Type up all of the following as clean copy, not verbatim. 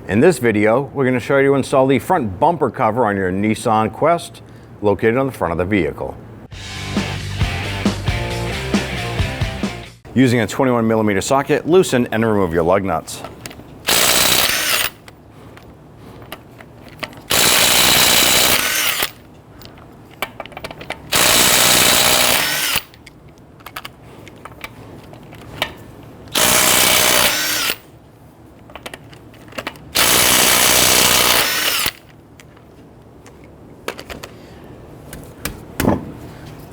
In this video, we're going to show you to install the front bumper cover on your Nissan Quest, located on the front of the vehicle. Using a 21mm socket, loosen and remove your lug nuts.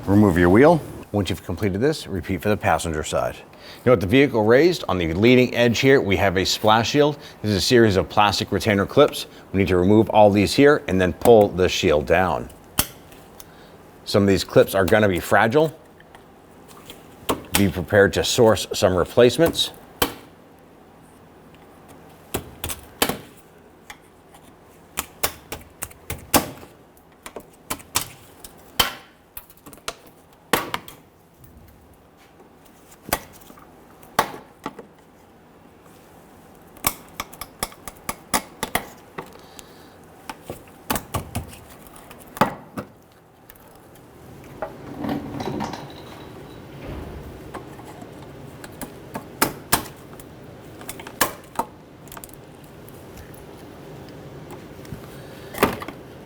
Remove your wheel. Once you've completed this, repeat for the passenger side. Now with the vehicle raised, on the leading edge here, we have a splash shield. This is a series of plastic retainer clips. We need to remove all these here and then pull the shield down. Some of these clips are gonna be fragile. Be prepared to source some replacements.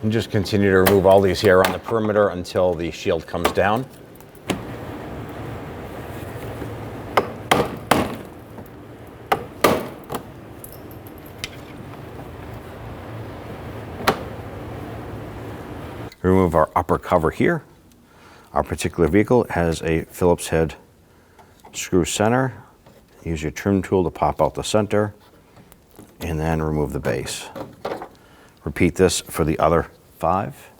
And just continue to remove all these here on the perimeter until the shield comes down. Remove our upper cover here. Our particular vehicle has a Phillips head screw center. Use your trim tool to pop out the center and then remove the base. Repeat this for the other 5.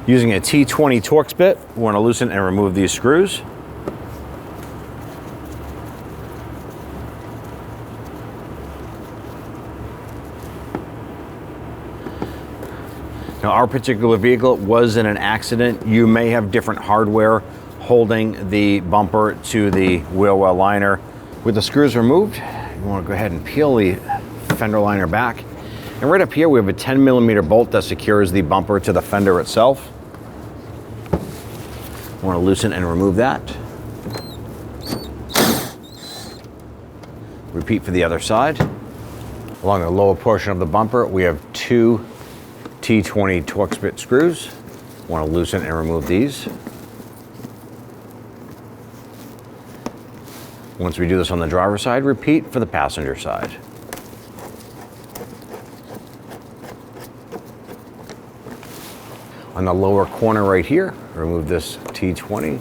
Using a T20 Torx bit, we want to loosen and remove these screws. Now our particular vehicle was in an accident. You may have different hardware holding the bumper to the wheel well liner. With the screws removed, you want to go ahead and peel the fender liner back. And right up here, we have a 10mm bolt that secures the bumper to the fender itself. I want to loosen and remove that. Repeat for the other side. Along the lower portion of the bumper, we have 2 T20 Torx bit screws. I want to loosen and remove these. Once we do this on the driver's side, repeat for the passenger side. On the lower corner right here, remove this T20.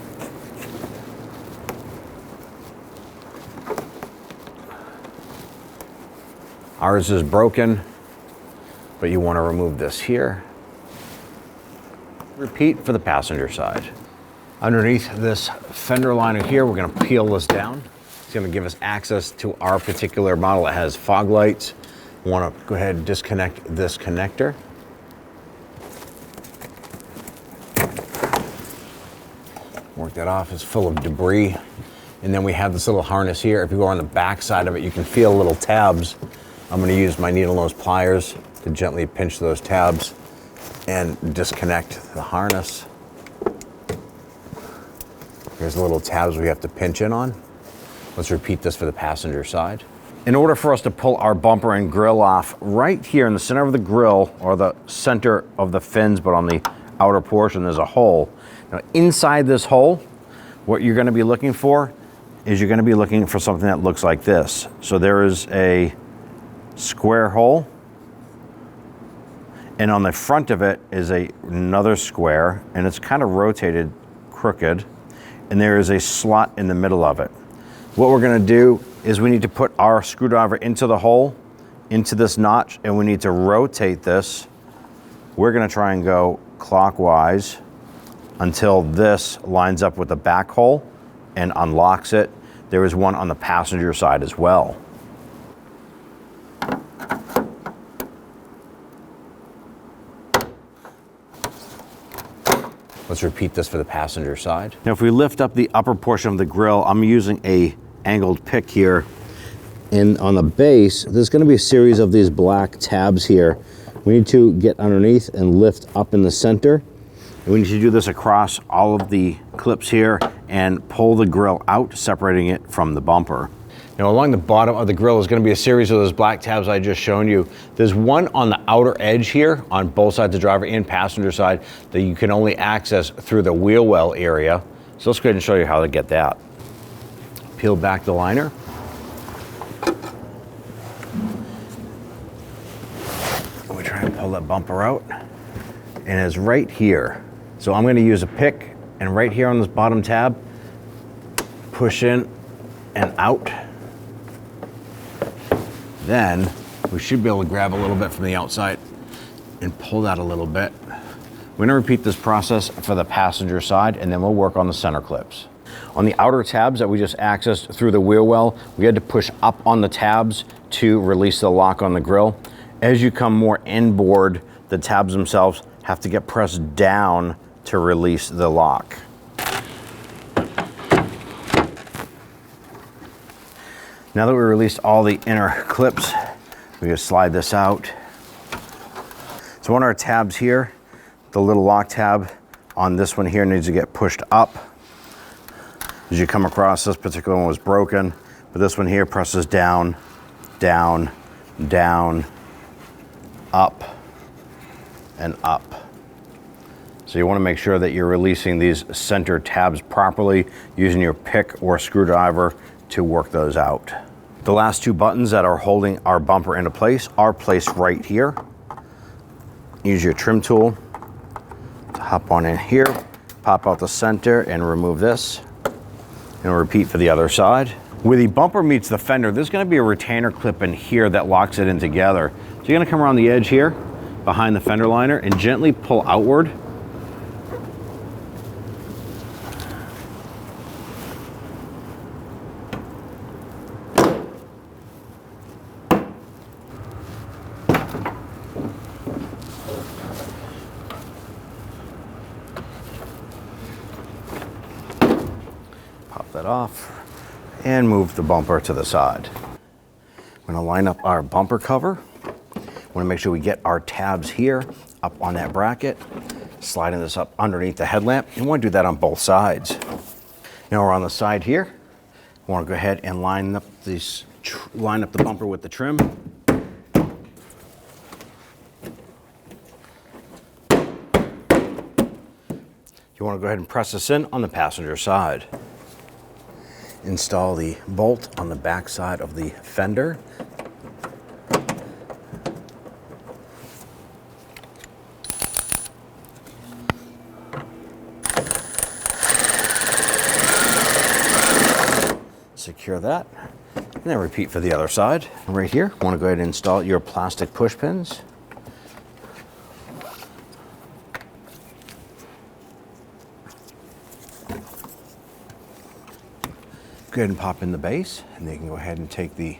Ours is broken, but you want to remove this here. Repeat for the passenger side. Underneath this fender liner here, we're going to peel this down. It's going to give us access to our particular model. It has fog lights. We want to go ahead and disconnect this connector. Work that off, it's full of debris. And then we have this little harness here. If you go on the back side of it, you can feel little tabs. I'm gonna use my needle nose pliers to gently pinch those tabs and disconnect the harness. Here's the little tabs we have to pinch in on. Let's repeat this for the passenger side. In order for us to pull our bumper and grille off, right here in the center of the grille, or the center of the fins, but on the outer portion, there's a hole. Now inside this hole, what you're gonna be looking for is you're gonna be looking for something that looks like this. So there is a square hole, and on the front of it is another square, and it's kind of rotated crooked, and there is a slot in the middle of it. What we're gonna do is we need to put our screwdriver into the hole, into this notch, and we need to rotate this. We're gonna try and go clockwise until this lines up with the back hole and unlocks it. There is one on the passenger side as well. Let's repeat this for the passenger side. Now, if we lift up the upper portion of the grille, I'm using a angled pick here. And on the base, there's gonna be a series of these black tabs here. We need to get underneath and lift up in the center. And we need to do this across all of the clips here and pull the grille out, separating it from the bumper. Now, along the bottom of the grille is going to be a series of those black tabs I just shown you. There's one on the outer edge here on both sides, the driver and passenger side, that you can only access through the wheel well area. So let's go ahead and show you how to get that. Peel back the liner. We try and pull that bumper out, and it's right here. So I'm going to use a pick, and right here on this bottom tab, push in and out. Then we should be able to grab a little bit from the outside and pull that a little bit. We're gonna repeat this process for the passenger side, and then we'll work on the center clips. On the outer tabs that we just accessed through the wheel well, we had to push up on the tabs to release the lock on the grille. As you come more inboard, the tabs themselves have to get pressed down to release the lock. Now that we released all the inner clips, we just slide this out. So on our tabs here, the little lock tab on this one here needs to get pushed up. As you come across, this particular one was broken, but this one here presses down, down, down, up, and up. So you want to make sure that you're releasing these center tabs properly using your pick or screwdriver to work those out. The last two buttons that are holding our bumper into place are placed right here. Use your trim tool to hop on in here, pop out the center and remove this, and repeat for the other side. Where the bumper meets the fender, there's gonna be a retainer clip in here that locks it in together. So you're gonna come around the edge here, behind the fender liner, and gently pull outward. That off and move the bumper to the side. I'm going to line up our bumper cover. Want to make sure we get our tabs here up on that bracket, sliding this up underneath the headlamp. You want to do that on both sides. Now we're on the side here. I want to go ahead and line up the bumper with the trim. You want to go ahead and press this in on the passenger side. Install the bolt on the back side of the fender. Secure that, and then repeat for the other side. Right here, I want to go ahead and install your plastic push pins. Go ahead and pop in the base, and then you can go ahead and take the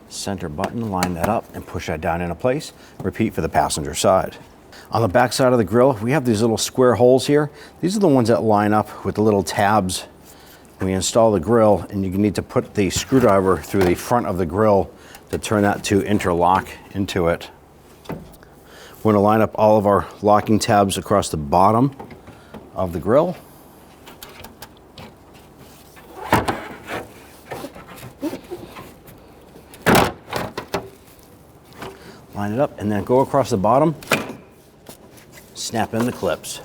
center button, line that up, and push that down into place. Repeat for the passenger side. On the back side of the grill, we have these little square holes here. These are the ones that line up with the little tabs. When you install the grill, and you need to put the screwdriver through the front of the grill to turn that to interlock into it. We're going to line up all of our locking tabs across the bottom of the grill. Line it up and then go across the bottom, snap in the clips.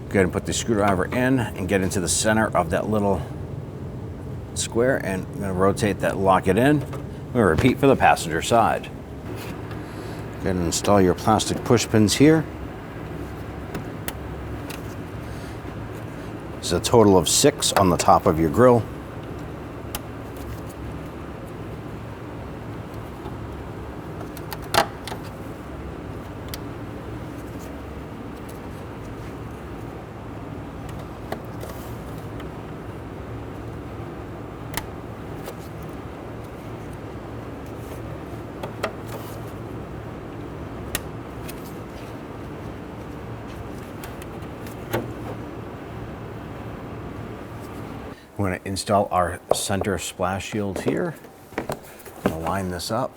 Go ahead and put the screwdriver in and get into the center of that little square, and I'm going to rotate that, lock it in. We're going to repeat for the passenger side. Go ahead and install your plastic push pins here. It's a total of 6 on the top of your grill. We're going to install our center splash shield here. I'm going to line this up.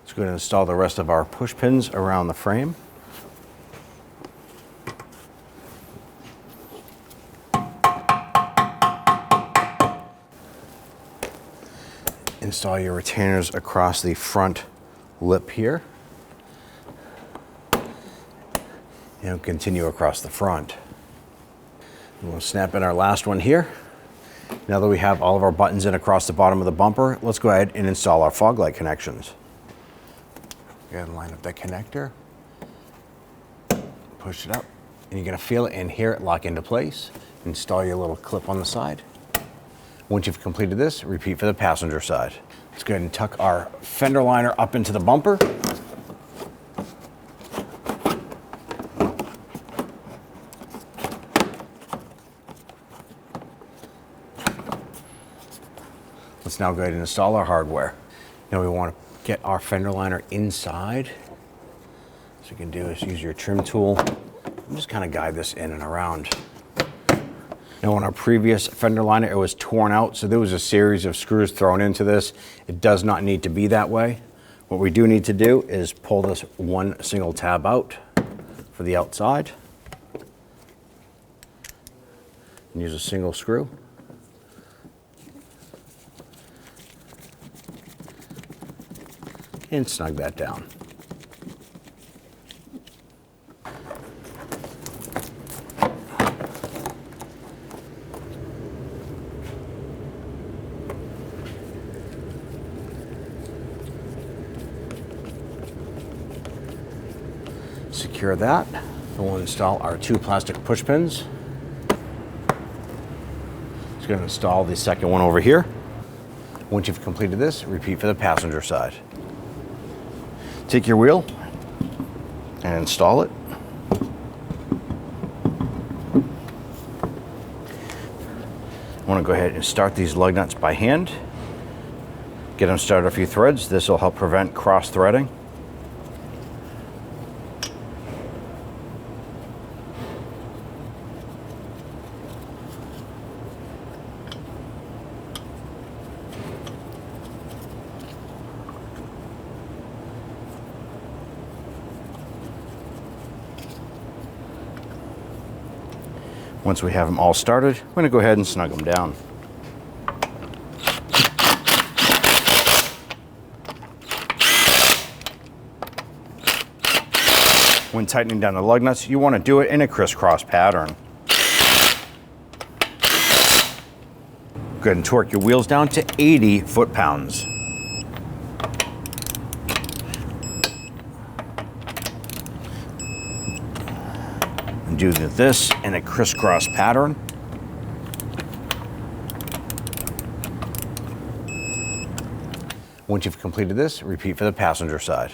Let's go ahead and install the rest of our push pins around the frame. Install your retainers across the front lip here. And continue across the front. And we'll snap in our last one here. Now that we have all of our buttons in across the bottom of the bumper, let's go ahead and install our fog light connections. Go ahead and line up that connector. Push it up, and you're going to feel it and hear it lock into place. Install your little clip on the side. Once you've completed this, repeat for the passenger side. Let's go ahead and tuck our fender liner up into the bumper. Let's now go ahead and install our hardware. Now we want to get our fender liner inside. So you can do is use your trim tool and just kind of guide this in and around. Now on our previous fender liner, it was torn out, so there was a series of screws thrown into this. It does not need to be that way. What we do need to do is pull this one single tab out for the outside and use a single screw. And snug that down. Secure that. We'll install our 2 plastic push pins. Just going to install the second one over here. Once you've completed this, repeat for the passenger side. Take your wheel and install it. I want to go ahead and start these lug nuts by hand. Get them started a few threads. This will help prevent cross threading. Once we have them all started, we're going to go ahead and snug them down. When tightening down the lug nuts, you want to do it in a crisscross pattern. Go ahead and torque your wheels down to 80 foot-pounds. And do this in a crisscross pattern. Once you've completed this, repeat for the passenger side.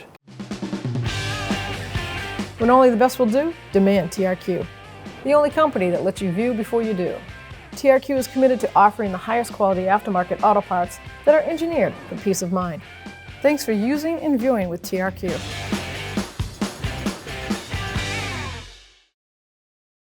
When only the best will do, demand TRQ. The only company that lets you view before you do. TRQ is committed to offering the highest quality aftermarket auto parts that are engineered for peace of mind. Thanks for using and viewing with TRQ.